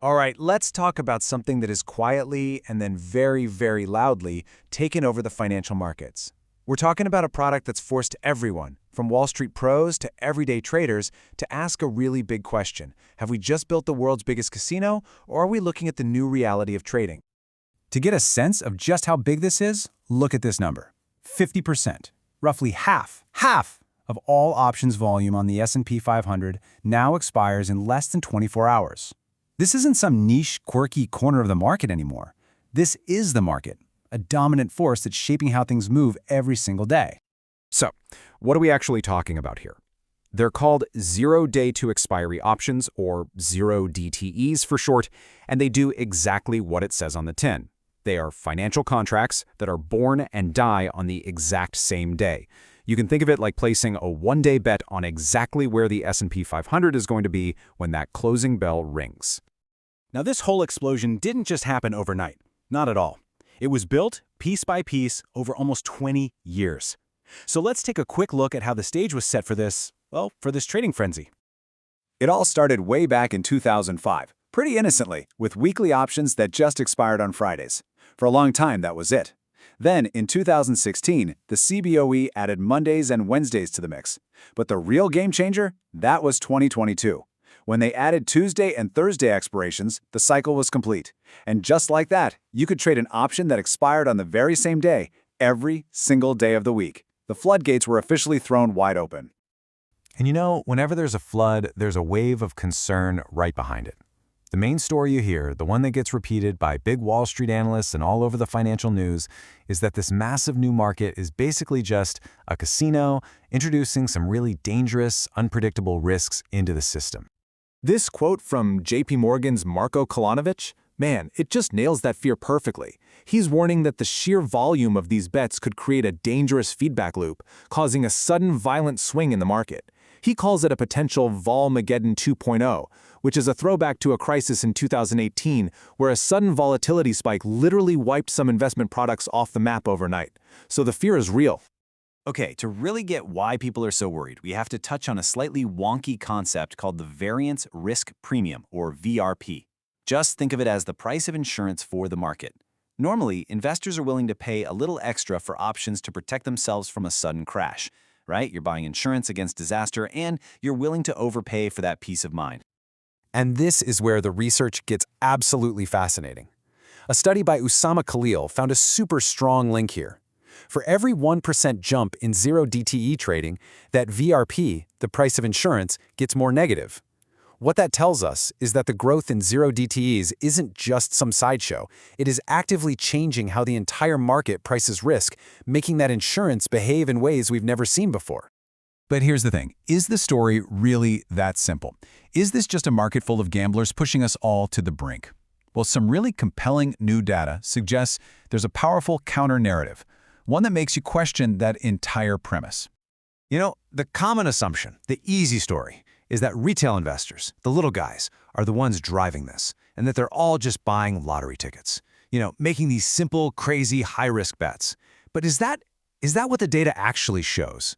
All right, let's talk about something that is quietly and then very, very loudly taken over the financial markets. We're talking about a product that's forced everyone, from Wall Street pros to everyday traders, to ask a really big question. Have we just built the world's biggest casino, or are we looking at the new reality of trading? To get a sense of just how big this is, look at this number. 50%. Roughly half of all options volume on the S&P 500 now expires in less than 24 hours. This isn't some niche, quirky corner of the market anymore. This is the market, a dominant force that's shaping how things move every single day. So, what are we actually talking about here? They're called zero-day-to-expiry options, or 0DTEs for short, and they do exactly what it says on the tin. They are financial contracts that are born and die on the exact same day. You can think of it like placing a one-day bet on exactly where the S&P 500 is going to be when that closing bell rings. Now, this whole explosion didn't just happen overnight. Not at all. It was built piece by piece over almost 20 years. So let's take a quick look at how the stage was set for this trading frenzy. It all started way back in 2005, pretty innocently, with weekly options that just expired on Fridays. For a long time, that was it. Then, in 2016, the CBOE added Mondays and Wednesdays to the mix. But the real game changer? That was 2022. When they added Tuesday and Thursday expirations, the cycle was complete. And just like that, you could trade an option that expired on the very same day, every single day of the week. The floodgates were officially thrown wide open. And you know, whenever there's a flood, there's a wave of concern right behind it. The main story you hear, the one that gets repeated by big Wall Street analysts and all over the financial news, is that this massive new market is basically just a casino introducing some really dangerous, unpredictable risks into the system. This quote from JP Morgan's Marko Kolanovic, man, it just nails that fear perfectly. He's warning that the sheer volume of these bets could create a dangerous feedback loop, causing a sudden violent swing in the market. He calls it a potential Volmageddon 2.0, which is a throwback to a crisis in 2018 where a sudden volatility spike literally wiped some investment products off the map overnight. So the fear is real. Okay, to really get why people are so worried, we have to touch on a slightly wonky concept called the Variance Risk Premium, or VRP. Just think of it as the price of insurance for the market. Normally, investors are willing to pay a little extra for options to protect themselves from a sudden crash, right? You're buying insurance against disaster, and you're willing to overpay for that peace of mind. And this is where the research gets absolutely fascinating. A study by Usama Khalil found a super strong link here. For every 1% jump in 0DTE trading, that VRP, the price of insurance, gets more negative. What that tells us is that the growth in 0DTEs isn't just some sideshow. It is actively changing how the entire market prices risk, making that insurance behave in ways we've never seen before. But here's the thing. Is the story really that simple? Is this just a market full of gamblers pushing us all to the brink? Well, some really compelling new data suggests there's a powerful counter-narrative, one that makes you question that entire premise. You know, the common assumption, the easy story, is that retail investors, the little guys, are the ones driving this, and that they're all just buying lottery tickets. You know, making these simple, crazy, high-risk bets. But is that what the data actually shows?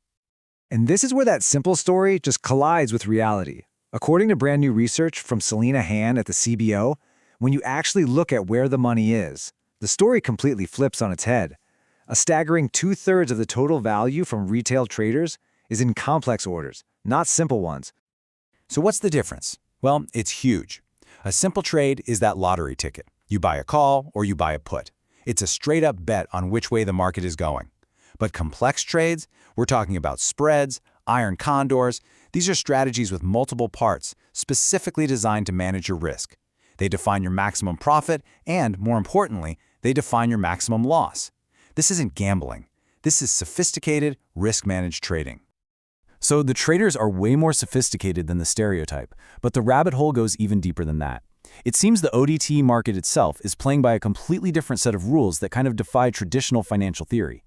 And this is where that simple story just collides with reality. According to brand new research from Selena Han at the CBO, when you actually look at where the money is, the story completely flips on its head. A staggering 2/3 of the total value from retail traders is in complex orders, not simple ones. So what's the difference? Well, it's huge. A simple trade is that lottery ticket. You buy a call or you buy a put. It's a straight-up bet on which way the market is going. But complex trades, we're talking about spreads, iron condors. These are strategies with multiple parts, specifically designed to manage your risk. They define your maximum profit and, more importantly, they define your maximum loss. This isn't gambling. This is sophisticated, risk-managed trading. So the traders are way more sophisticated than the stereotype, but the rabbit hole goes even deeper than that. It seems the ODT market itself is playing by a completely different set of rules that kind of defy traditional financial theory.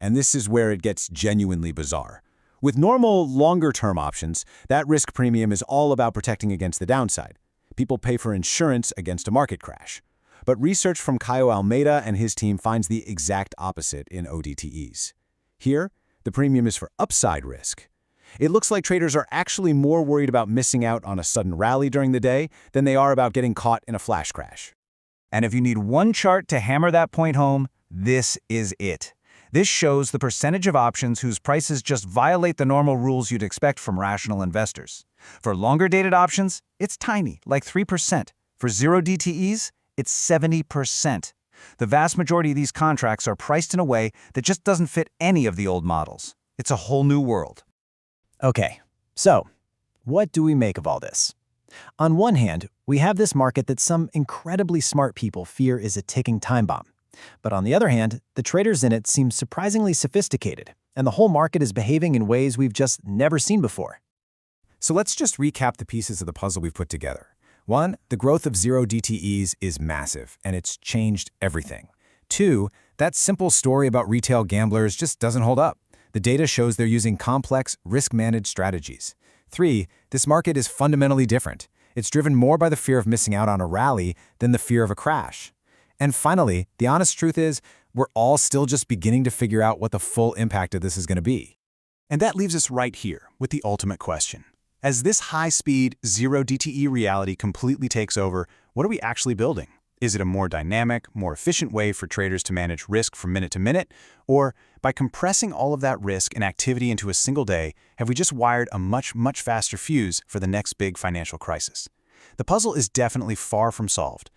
And this is where it gets genuinely bizarre. With normal, longer-term options, that risk premium is all about protecting against the downside. People pay for insurance against a market crash. But research from Caio Almeida and his team finds the exact opposite in ODTEs. Here, the premium is for upside risk. It looks like traders are actually more worried about missing out on a sudden rally during the day than they are about getting caught in a flash crash. And if you need one chart to hammer that point home, this is it. This shows the percentage of options whose prices just violate the normal rules you'd expect from rational investors. For longer-dated options, it's tiny, like 3%. For zero DTEs, it's 70%. The vast majority of these contracts are priced in a way that just doesn't fit any of the old models. It's a whole new world. Okay, so what do we make of all this? On one hand, we have this market that some incredibly smart people fear is a ticking time bomb. But on the other hand, the traders in it seem surprisingly sophisticated, and the whole market is behaving in ways we've just never seen before. So let's just recap the pieces of the puzzle we've put together. 1, the growth of zero DTEs is massive, and it's changed everything. 2, that simple story about retail gamblers just doesn't hold up. The data shows they're using complex, risk-managed strategies. 3, this market is fundamentally different. It's driven more by the fear of missing out on a rally than the fear of a crash. And finally, the honest truth is, we're all still just beginning to figure out what the full impact of this is going to be. And that leaves us right here with the ultimate question. As this high-speed, zero DTE reality completely takes over, what are we actually building? Is it a more dynamic, more efficient way for traders to manage risk from minute to minute? Or, by compressing all of that risk and activity into a single day, have we just wired a much, much faster fuse for the next big financial crisis? The puzzle is definitely far from solved,